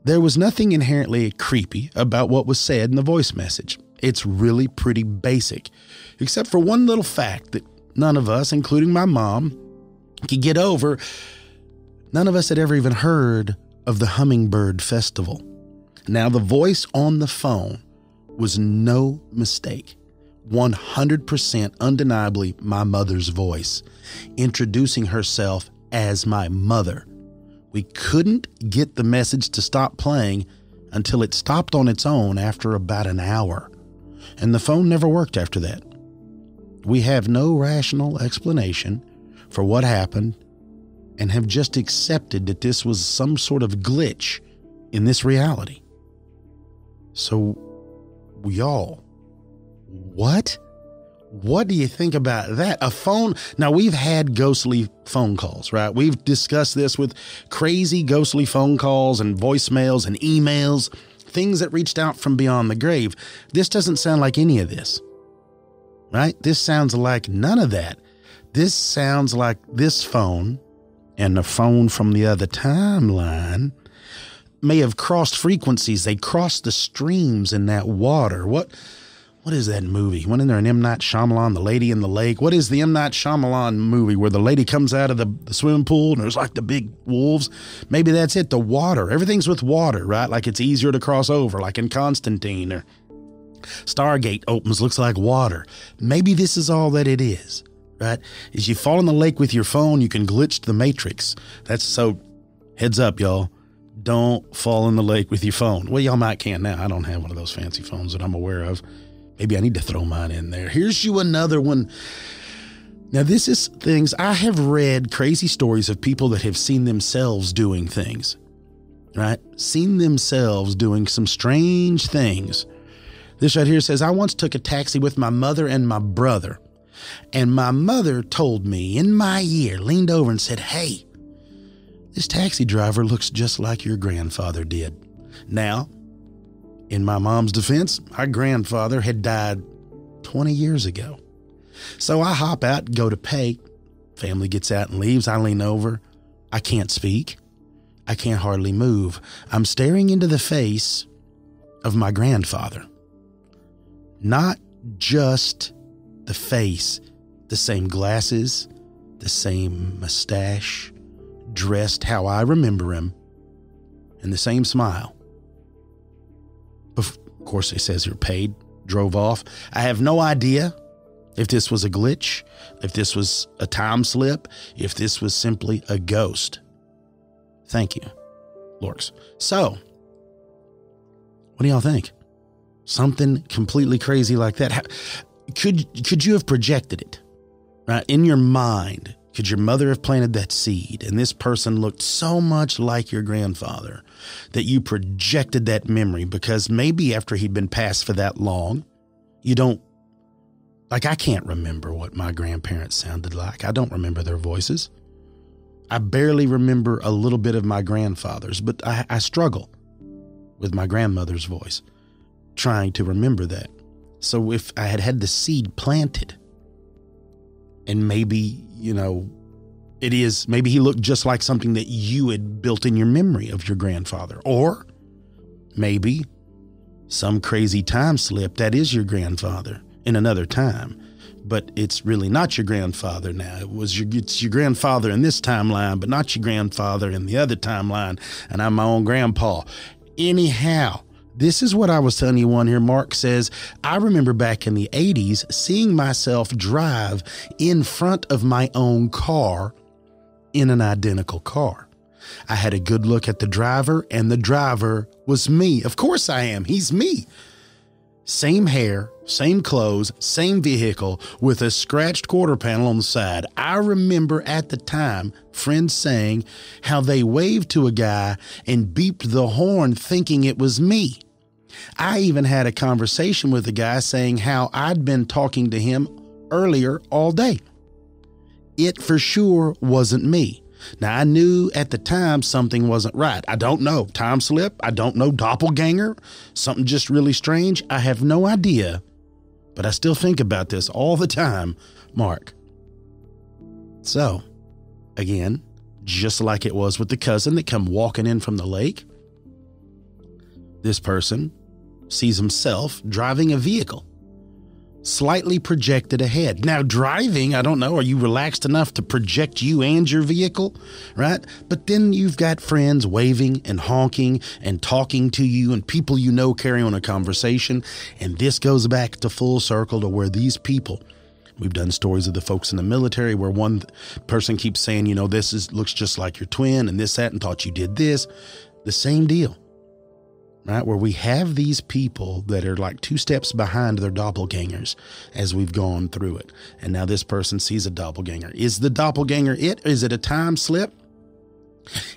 There was nothing inherently creepy about what was said in the voice message. It's really pretty basic, except for one little fact that none of us, including my mom, could get over. None of us had ever even heard of the Hummingbird Festival. Now, the voice on the phone was no mistake. 100% undeniably my mother's voice, introducing herself as my mother. We couldn't get the message to stop playing until it stopped on its own after about an hour. And the phone never worked after that. We have no rational explanation for what happened and have just accepted that this was some sort of glitch in this reality. So, y'all, what? What do you think about that? A phone. Now, we've had ghostly phone calls, right? We've discussed this with crazy ghostly phone calls and voicemails and emails, things that reached out from beyond the grave. This doesn't sound like any of this, right? This sounds like none of that. This sounds like this phone and the phone from the other timeline may have crossed frequencies. They crossed the streams in that water. What is that movie? Went in there an M. Night Shyamalan, The Lady in the Lake. What is the M. Night Shyamalan movie where the lady comes out of the swimming pool and there's like the big wolves? Maybe that's it, the water. Everything's with water, right? Like it's easier to cross over, like in Constantine, or Stargate opens, looks like water. Maybe this is all that it is, right? As you fall in the lake with your phone, you can glitch the Matrix. That's so, heads up, y'all. Don't fall in the lake with your phone. Well, y'all might can now. I don't have one of those fancy phones that I'm aware of. Maybe I need to throw mine in there. Here's you another one. Now, this is things I have read, crazy stories of people that have seen themselves doing things, right? Seen themselves doing some strange things. This right here says, I once took a taxi with my mother and my brother, and my mother told me in my ear, leaned over and said, hey, this taxi driver looks just like your grandfather did. Now, in my mom's defense, my grandfather had died 20 years ago. So I hop out, go to pay. Family gets out and leaves. I lean over. I can't speak. I can't hardly move. I'm staring into the face of my grandfather. Not just the face, the same glasses, the same mustache, dressed how I remember him, and the same smile. Of course, it says you're paid, drove off. I have no idea if this was a glitch, if this was a time slip, if this was simply a ghost. Thank you, Lorks. So, what do y'all think? Something completely crazy like that. Could you have projected it, right? In your mind, Could your mother have planted that seed and this person looked so much like your grandfather that you projected that memory because maybe after he'd been passed for that long, you don't, like I can't remember what my grandparents sounded like. I don't remember their voices. I barely remember a little bit of my grandfather's, but I struggle with my grandmother's voice, trying to remember that. So if I had had the seed planted, and maybe, maybe he looked just like something that you had built in your memory of your grandfather. Or maybe some crazy time slip that is your grandfather in another time. But it's really not your grandfather now. It's your grandfather in this timeline, but not your grandfather in the other timeline. And I'm my own grandpa. Anyhow, this is what I was telling you on here. Mark says, I remember back in the 80s seeing myself drive in front of my own car in an identical car. I had a good look at the driver, and the driver was me. Of course I am. He's me. Same hair, same clothes, same vehicle with a scratched quarter panel on the side. I remember at the time friends saying how they waved to a guy and beeped the horn thinking it was me. I even had a conversation with a guy saying how I'd been talking to him earlier all day. It for sure wasn't me. Now, I knew at the time something wasn't right. I don't know. Time slip. I don't know. Doppelganger. Something just really strange. I have no idea. But I still think about this all the time, Mark. So, again, just like it was with the cousin that come walking in from the lake, this person sees himself driving a vehicle, slightly projected ahead. Now, driving, I don't know, are you relaxed enough to project you and your vehicle, right? But then you've got friends waving and honking and talking to you and people you know carry on a conversation. And this goes back to full circle to where these people, we've done stories of the folks in the military where one person keeps saying, this looks just like your twin and this, that, and thought you did this. The same deal. Right, where we have these people that are like 2 steps behind their doppelgangers as we've gone through it. And now this person sees a doppelganger. Is the doppelganger it? Is it a time slip?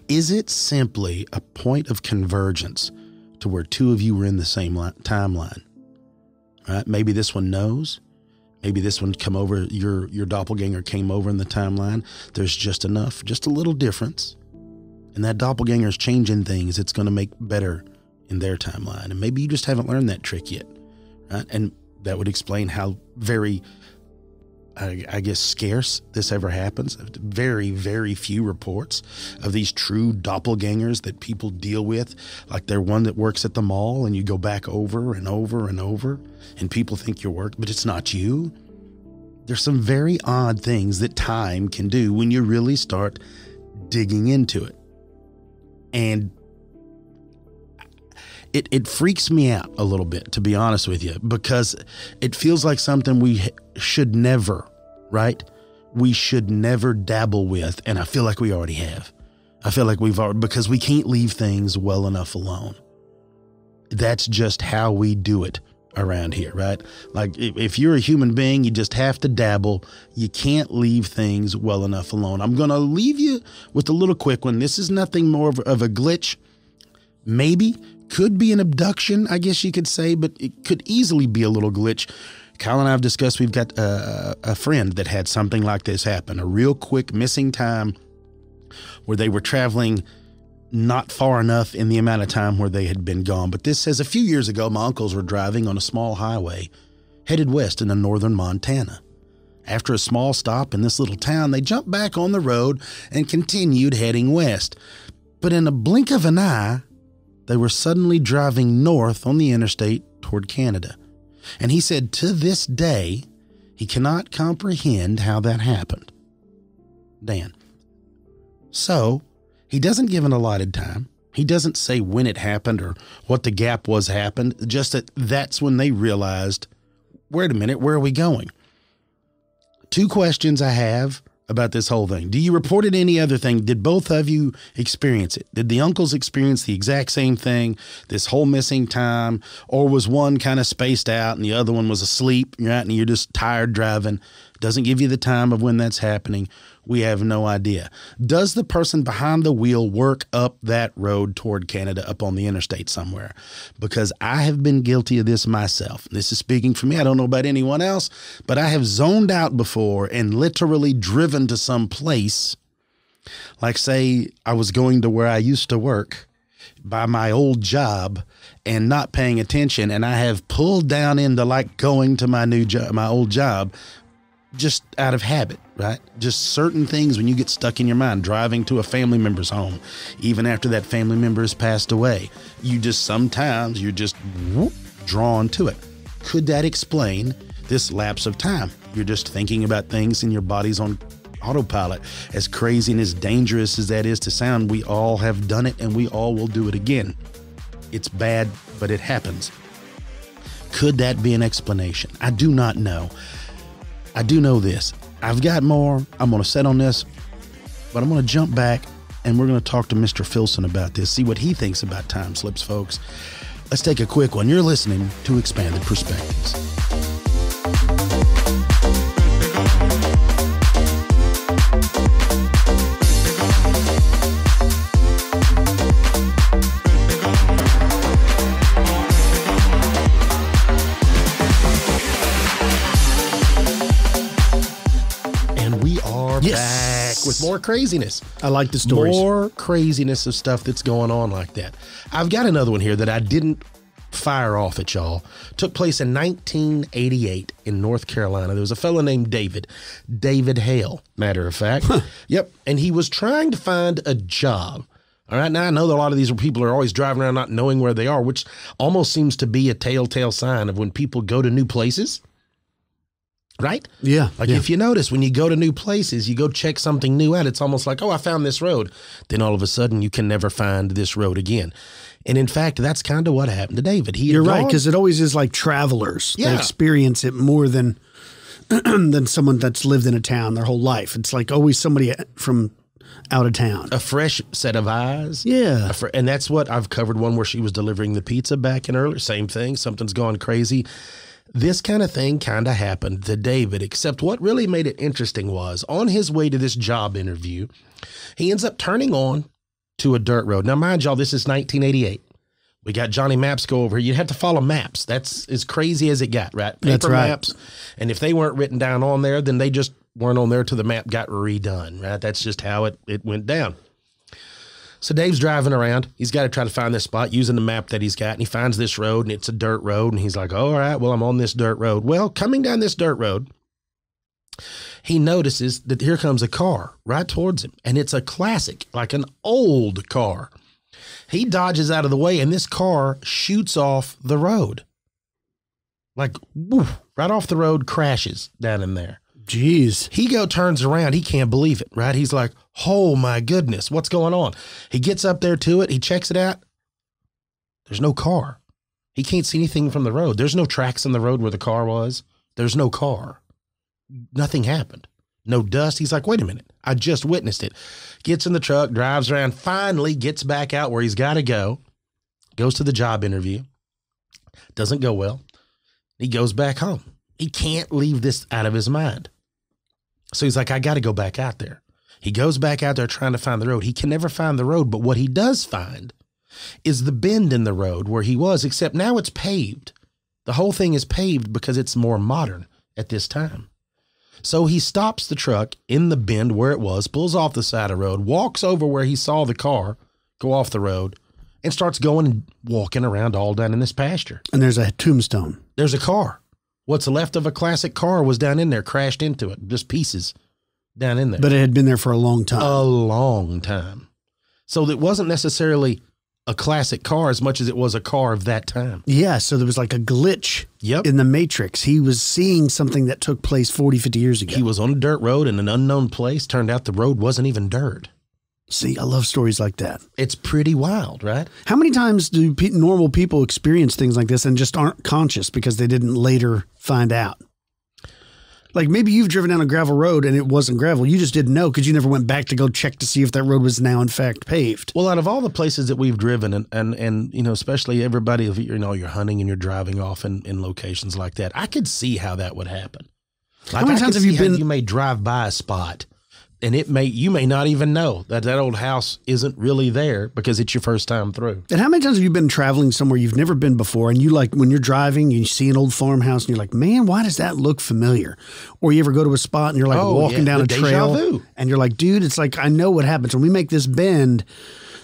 Is it simply a point of convergence to where 2 of you were in the same timeline? Right? Maybe this one knows. Maybe this one come over, your doppelganger came over in the timeline. There's just enough, just a little difference. And that doppelganger's changing things. It's going to make better in their timeline. And maybe you just haven't learned that trick yet, right? And that would explain how very, I guess, scarce this ever happens. Very, very few reports of these true doppelgangers that people deal with. Like they're one that works at the mall and you go back over and over and over and people think you're work, but it's not you. There's some very odd things that time can do when you really start digging into it. And It freaks me out a little bit, to be honest with you, because it feels like something we should never, right? We should never dabble with. And I feel like we already have. I feel like we've already, because we can't leave things well enough alone. That's just how we do it around here, right? Like if you're a human being, you just have to dabble. You can't leave things well enough alone. I'm going to leave you with a little quick one. This is nothing more of a glitch. Maybe. Could be an abduction, I guess you could say, but it could easily be a little glitch. Kyle and I have discussed, we've got a friend that had something like this happen, a real quick missing time where they were traveling not far enough in the amount of time where they had been gone. But this says a few years ago, my uncles were driving on a small highway headed west into northern Montana. After a small stop in this little town, they jumped back on the road and continued heading west. But in a blink of an eye, they were suddenly driving north on the interstate toward Canada. And he said to this day, he cannot comprehend how that happened. Dan. So, he doesn't give an allotted time. He doesn't say when it happened or what the gap was happened, just that that's when they realized, wait a minute, where are we going? 2 questions I have about this whole thing. Do you report it any other thing? Did both of you experience it? Did the uncles experience the exact same thing, this whole missing time? Or was one kind of spaced out and the other one was asleep, right? And you're just tired driving? Doesn't give you the time of when that's happening. We have no idea. Does the person behind the wheel work up that road toward Canada up on the interstate somewhere? Because I have been guilty of this myself. This is speaking for me. I don't know about anyone else, but I have zoned out before and literally driven to some place. Like, say I was going to where I used to work by my old job and not paying attention, and I have pulled down into like going to my new job, my old job, just out of habit, right? Just certain things when you get stuck in your mind, driving to a family member's home, even after that family member has passed away, you just sometimes you're just drawn to it. Could that explain this lapse of time? You're just thinking about things and your body's on autopilot. As crazy and as dangerous as that is to sound, we all have done it and we all will do it again. It's bad, but it happens. Could that be an explanation? I do not know. I do know this. I've got more. I'm going to set on this, but I'm going to jump back and we're going to talk to Mr. Filson about this, see what he thinks about time slips, folks. Let's take a quick one. You're listening to Expanded Perspectives. Back with more craziness. I like the stories. More craziness of stuff that's going on like that. I've got another one here that I didn't fire off at y'all. Took place in 1988 in North Carolina. There was a fellow named David Hale, matter of fact. Yep. And he was trying to find a job. All right. Now, I know that a lot of these people are always driving around not knowing where they are, which almost seems to be a telltale sign of when people go to new places. Right? Yeah. Like if you notice, when you go to new places, you go check something new out, it's almost like, oh, I found this road. Then all of a sudden you can never find this road again. And in fact, that's kind of what happened to David. You're right, because it always is like travelers that experience it more than than someone that's lived in a town their whole life. It's like always somebody from out of town. A fresh set of eyes. Yeah. And that's what I've covered, one where she was delivering the pizza back in earlier. Same thing. Something's gone crazy. This kind of thing kind of happened to David, except what really made it interesting was on his way to this job interview, he ends up turning on to a dirt road. Now, mind y'all, this is 1988. We got Johnny Maps go over here. You had to follow maps. That's as crazy as it got, right? Paper maps. And if they weren't written down on there, then they just weren't on there till the map got redone, right? That's just how it went down. So Dave's driving around. He's got to try to find this spot using the map that he's got, and he finds this road, and it's a dirt road, and he's like, all right, well, I'm on this dirt road. Well, coming down this dirt road, he notices that here comes a car right towards him, and it's a classic, like an old car. He dodges out of the way, and this car shoots off the road. Like, woof, right off the road, crashes down in there. Jeez. He turns around. He can't believe it, right? He's like, oh my goodness, what's going on? He gets up there to it. He checks it out. There's no car. He can't see anything from the road. There's no tracks in the road where the car was. There's no car. Nothing happened. No dust. He's like, wait a minute. I just witnessed it. Gets in the truck, drives around, finally gets back out where he's got to go, goes to the job interview. Doesn't go well. He goes back home. He can't leave this out of his mind. So he's like, I got to go back out there. He goes back out there trying to find the road. He can never find the road, but what he does find is the bend in the road where he was, except now it's paved. The whole thing is paved because it's more modern at this time. So he stops the truck in the bend where it was, pulls off the side of the road, walks over where he saw the car go off the road, and starts going and walking around all down in this pasture. And there's a tombstone. There's a car. What's left of a classic car was down in there, crashed into it, just pieces down in there. But it had been there for a long time. A long time. So it wasn't necessarily a classic car as much as it was a car of that time. Yeah, so there was like a glitch in the Matrix. He was seeing something that took place 40, 50 years ago. He was on a dirt road in an unknown place. Turned out the road wasn't even dirt. See, I love stories like that. It's pretty wild, right? How many times do normal people experience things like this and just aren't conscious because they didn't later find out? Like maybe you've driven down a gravel road and it wasn't gravel. You just didn't know because you never went back to go check to see if that road was now in fact paved. Well, out of all the places that we've driven and you know, especially everybody, if you know, you're hunting and you're driving off in locations like that, I could see how that would happen. Like, How many times have you been? You may drive by a spot, and you may not even know that old house isn't really there because it's your first time through. And how many times have you been traveling somewhere you've never been before, and you like when you're driving, you see an old farmhouse, and you're like, man, why does that look familiar? Or you ever go to a spot and you're like walking down a trail, Deja Vu. and you're like, dude, it's like I know what happens when we make this bend.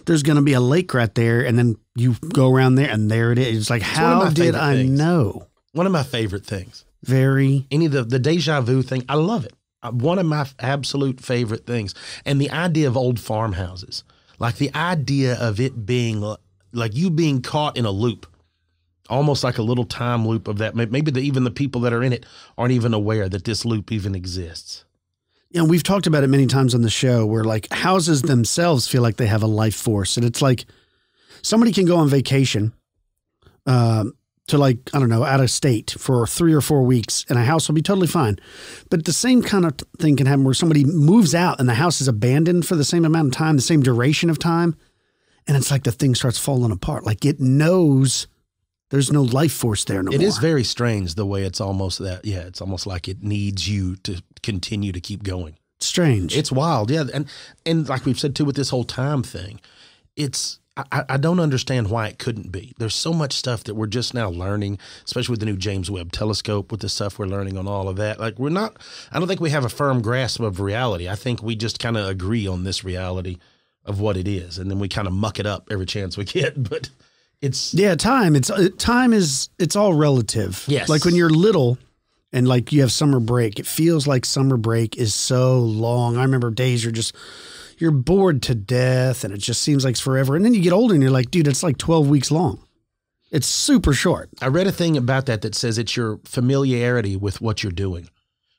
There's going to be a lake right there, and then you go around there, and there it is. It's like, how did I know? One of my favorite things. Very. Any of the Deja Vu thing, I love it. One of my absolute favorite things. And the idea of old farmhouses, like the idea of it being like you being caught in a loop, almost like a little time loop of that. Maybe even the people that are in it aren't even aware that this loop even exists. You know, we've talked about it many times on the show where like houses themselves feel like they have a life force. And it's like somebody can go on vacation, to like, I don't know, out of state for 3 or 4 weeks and a house will be totally fine. But the same kind of thing can happen where somebody moves out and the house is abandoned for the same amount of time, the same duration of time. And it's like the thing starts falling apart. Like it knows there's no life force there no more. It is very strange the way it's almost that. Yeah, it's almost like it needs you to continue to keep going. Strange. It's wild. Yeah. And like we've said too with this whole time thing, I don't understand why it couldn't be. There's so much stuff that we're just now learning, especially with the new James Webb telescope, with the stuff we're learning on all of that. Like I don't think we have a firm grasp of reality. I think we just kind of agree on this reality of what it is. And then we kind of muck it up every chance we get. But time. It's all relative. Yes. Like when you're little and like you have summer break, it feels like summer break is so long. I remember days you're bored to death and it just seems like it's forever. And then you get older and you're like, dude, it's like 12 weeks long. It's super short. I read a thing about that says it's your familiarity with what you're doing.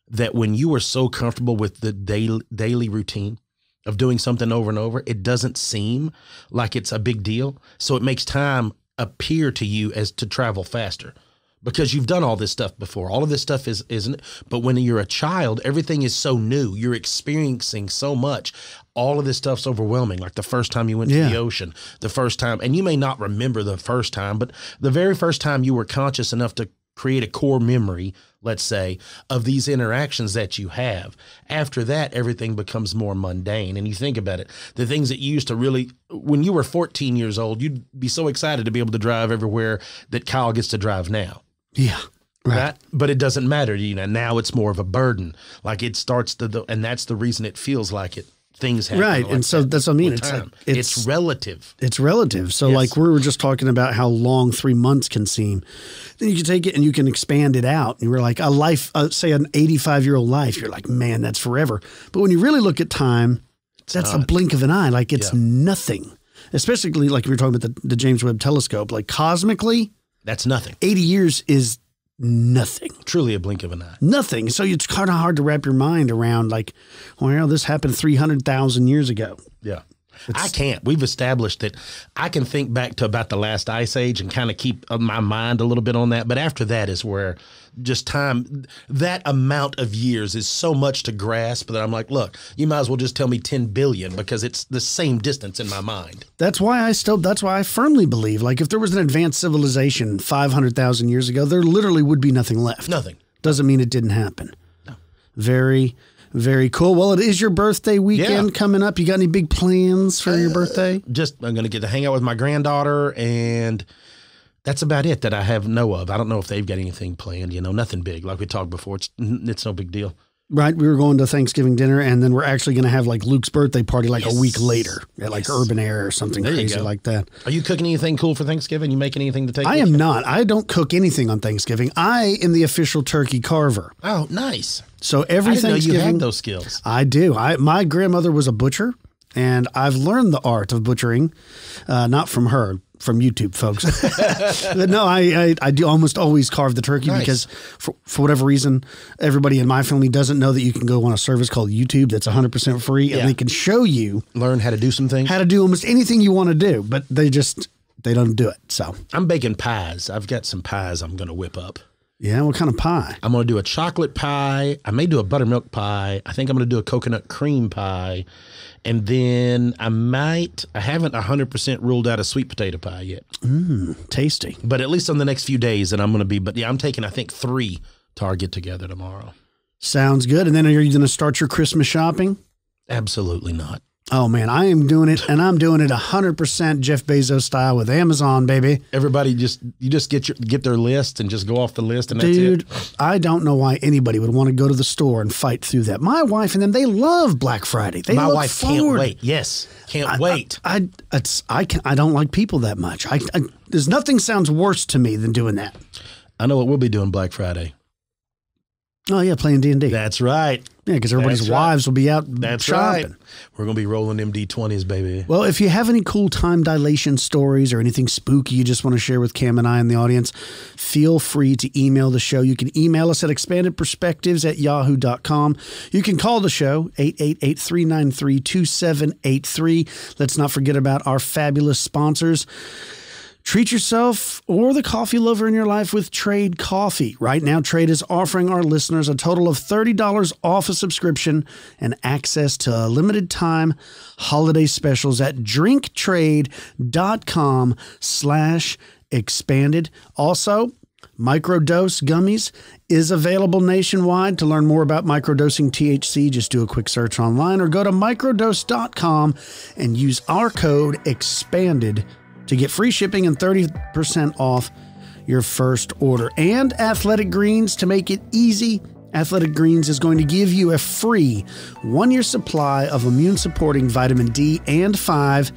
That when you are so comfortable with the daily routine of doing something over and over, it doesn't seem like it's a big deal. So it makes time appear to you as to travel faster. Because you've done all this stuff before. All of this stuff isn't. But when you're a child, everything is so new. You're experiencing so much. All of this stuff's overwhelming. Like the first time you went to the ocean, the first time, and you may not remember the first time, but the very first time you were conscious enough to create a core memory, let's say, of these interactions that you have. After that, everything becomes more mundane. And you think about it, the things that you used to really, when you were 14 years old, you'd be so excited to be able to drive everywhere that Kyle gets to drive now. Yeah. Right. But it doesn't matter. You know, now it's more of a burden. Like it starts and that's the reason it feels like it. Things happen. Right. Like and so that's what I mean. It's relative. It's relative. So like we were just talking about how long 3 months can seem. Then you can take it and you can expand it out. And we're like a life, say an 85-year-old life. You're like, man, that's forever. But when you really look at time, that's a blink of an eye. Like it's nothing. Especially like we were talking about the James Webb telescope, like cosmically. That's nothing. 80 years is nothing. Truly a blink of an eye. Nothing. So it's kind of hard to wrap your mind around like, well, this happened 300,000 years ago. Yeah. I can't. We've established that I can think back to about the last ice age and kind of keep my mind a little bit on that. But after that is where just time, that amount of years is so much to grasp that I'm like, look, you might as well just tell me 10 billion because it's the same distance in my mind. That's why I firmly believe, like if there was an advanced civilization 500,000 years ago, there literally would be nothing left. Nothing. Doesn't mean it didn't happen. No. Very, very cool. Well, it is your birthday weekend coming up. You got any big plans for your birthday? Just I'm going to get to hang out with my granddaughter, and that's about it that I know of. I don't know if they've got anything planned, nothing big. Like we talked before, it's no big deal. Right. We were going to Thanksgiving dinner, and then we're actually going to have like Luke's birthday party like a week later at like Urban Air or something crazy like that. Are you cooking anything cool for Thanksgiving? You making anything to take? I am not. I don't cook anything on Thanksgiving. I am the official turkey carver. Oh, nice. So every I didn't Thanksgiving, know you had those skills. I do. My grandmother was a butcher, and I've learned the art of butchering, not from her, from YouTube, folks. But no, I do almost always carve the turkey because for whatever reason, everybody in my family doesn't know that you can go on a service called YouTube that's 100% free, and they can show you. Learn how to do some things. How to do almost anything you want to do, but they don't do it. So I'm baking pies. I've got some pies I'm going to whip up. Yeah, what kind of pie? I'm going to do a chocolate pie. I may do a buttermilk pie. I think I'm going to do a coconut cream pie. And then I haven't 100% ruled out a sweet potato pie yet. Tasty. But at least on the next few days that I'm going to be, I'm taking, I think, 3 to our get together tomorrow. Sounds good. And then are you going to start your Christmas shopping? Absolutely not. Oh, man, I am doing it, and I'm doing it 100% Jeff Bezos style with Amazon, baby. Everybody you just get their list and just go off the list, and that's it. Dude, I don't know why anybody would want to go to the store and fight through that. My wife and them, they love Black Friday. My wife can't wait. Yes, can't wait. I don't like people that much. There's nothing sounds worse to me than doing that. I know what we'll be doing Black Friday. Oh, yeah, playing D&D. That's right. Yeah, because everybody's wives will be out shopping. Right. We're going to be rolling them D20s, baby. Well, if you have any cool time dilation stories or anything spooky you just want to share with Cam and I in the audience, feel free to email the show. You can email us at expandedperspectives@yahoo.com. You can call the show, 888-393-2783. Let's not forget about our fabulous sponsors. Treat yourself or the coffee lover in your life with Trade Coffee. Right now, Trade is offering our listeners a total of $30 off a subscription and access to limited time holiday specials at drinktrade.com/expanded. Also, Microdose Gummies is available nationwide. To learn more about microdosing THC, just do a quick search online or go to microdose.com and use our code EXPANDED to get free shipping and 30% off your first order. And Athletic Greens, to make it easy, Athletic Greens is going to give you a free 1-year supply of immune-supporting vitamin D and 5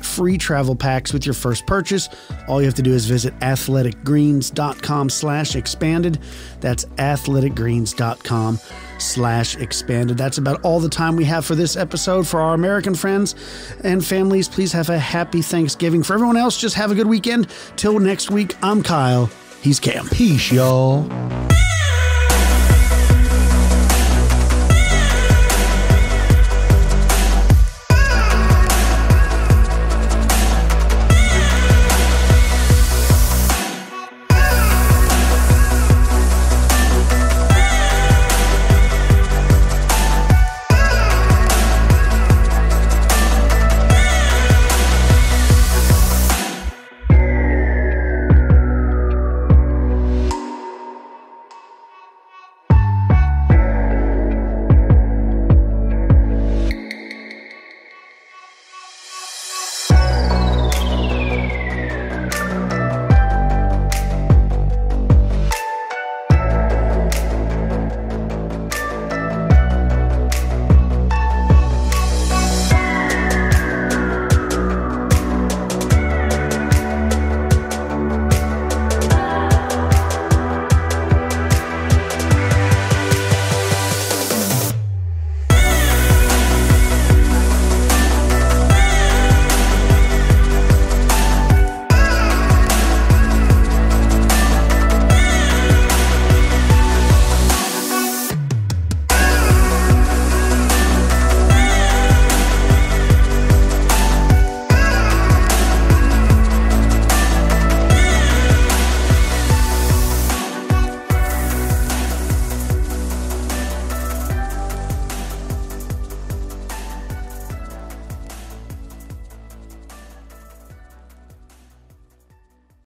free travel packs with your first purchase. All you have to do is visit athleticgreens.com/expanded. That's athleticgreens.com/expanded. That's about all the time we have for this episode. For our American friends and families, please have a happy Thanksgiving. For everyone else, just have a good weekend. Till next week, I'm Kyle. He's Cam. Peace, y'all.